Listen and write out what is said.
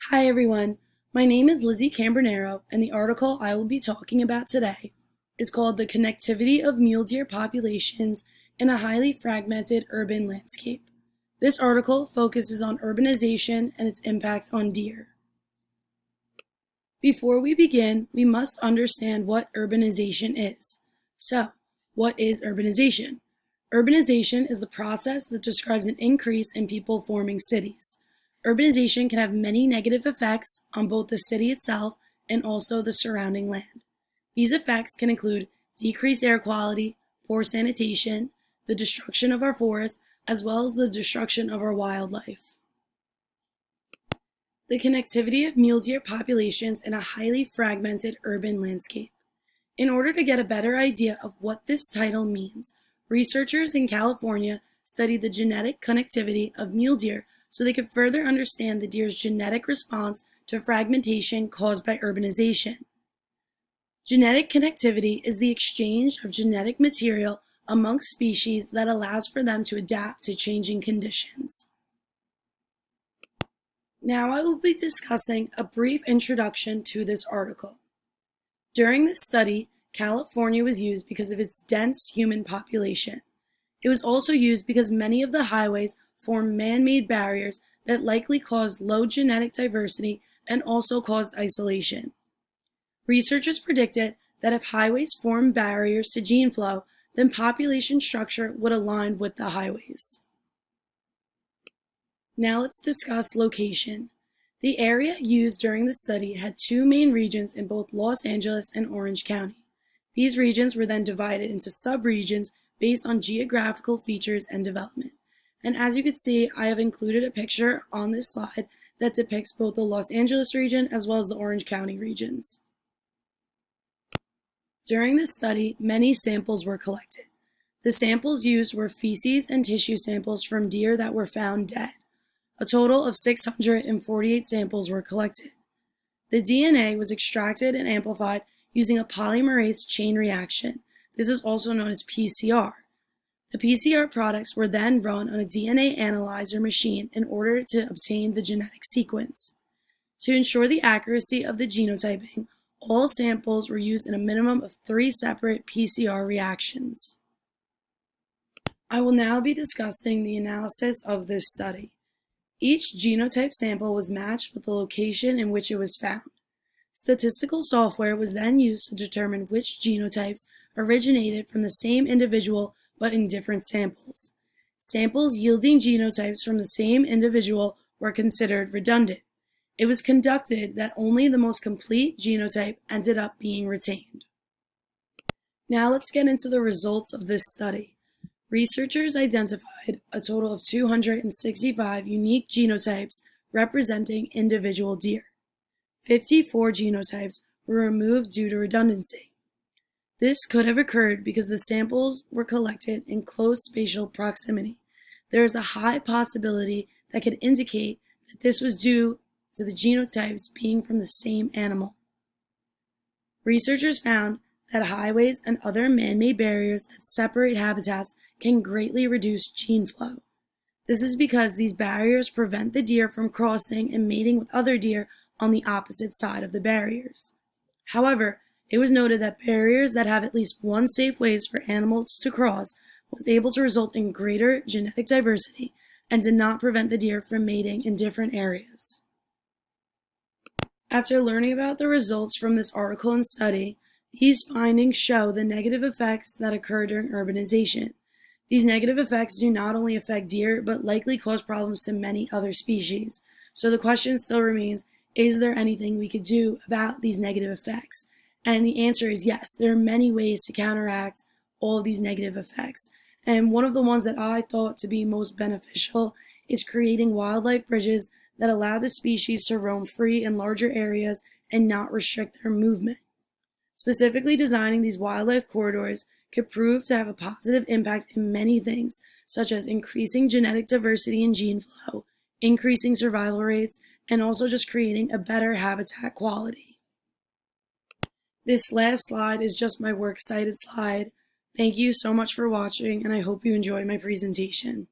Hi everyone, my name is Lizzie Cambronero, and the article I will be talking about today is called The Connectivity of Mule Deer Populations in a Highly Fragmented Urban Landscape. This article focuses on urbanization and its impact on deer. Before we begin, we must understand what urbanization is. So, what is urbanization? Urbanization is the process that describes an increase in people forming cities. Urbanization can have many negative effects on both the city itself and also the surrounding land. These effects can include decreased air quality, poor sanitation, the destruction of our forests, as well as the destruction of our wildlife. The connectivity of mule deer populations in a highly fragmented urban landscape. In order to get a better idea of what this title means, researchers in California studied the genetic connectivity of mule deer so they could further understand the deer's genetic response to fragmentation caused by urbanization. Genetic connectivity is the exchange of genetic material amongst species that allows for them to adapt to changing conditions. Now I will be discussing a brief introduction to this article. During this study, California was used because of its dense human population. It was also used because many of the highways form man-made barriers that likely caused low genetic diversity and also caused isolation. Researchers predicted that if highways formed barriers to gene flow, then population structure would align with the highways. Now let's discuss location. The area used during the study had two main regions in both Los Angeles and Orange County. These regions were then divided into subregions based on geographical features and development. And as you can see, I have included a picture on this slide that depicts both the Los Angeles region as well as the Orange County regions. During this study, many samples were collected. The samples used were feces and tissue samples from deer that were found dead. A total of 648 samples were collected. The DNA was extracted and amplified using a polymerase chain reaction. This is also known as PCR. The PCR products were then run on a DNA analyzer machine in order to obtain the genetic sequence. To ensure the accuracy of the genotyping, all samples were used in a minimum of 3 separate PCR reactions. I will now be discussing the analysis of this study. Each genotype sample was matched with the location in which it was found. Statistical software was then used to determine which genotypes originated from the same individual but in different samples. Samples yielding genotypes from the same individual were considered redundant. It was conducted that only the most complete genotype ended up being retained. Now let's get into the results of this study. Researchers identified a total of 265 unique genotypes representing individual deer. 54 genotypes were removed due to redundancy. This could have occurred because the samples were collected in close spatial proximity. There is a high possibility that could indicate that this was due to the genotypes being from the same animal. Researchers found that highways and other man-made barriers that separate habitats can greatly reduce gene flow. This is because these barriers prevent the deer from crossing and mating with other deer on the opposite side of the barriers. However, it was noted that barriers that have at least one safe ways for animals to cross was able to result in greater genetic diversity and did not prevent the deer from mating in different areas. After learning about the results from this article and study, these findings show the negative effects that occur during urbanization. These negative effects do not only affect deer, but likely cause problems to many other species. So the question still remains, is there anything we could do about these negative effects? And the answer is yes. There are many ways to counteract all of these negative effects. And one of the ones that I thought to be most beneficial is creating wildlife bridges that allow the species to roam free in larger areas and not restrict their movement. Specifically designing these wildlife corridors could prove to have a positive impact in many things, such as increasing genetic diversity and gene flow, increasing survival rates, and also just creating a better habitat quality. This last slide is just my works cited slide. Thank you so much for watching, and I hope you enjoyed my presentation.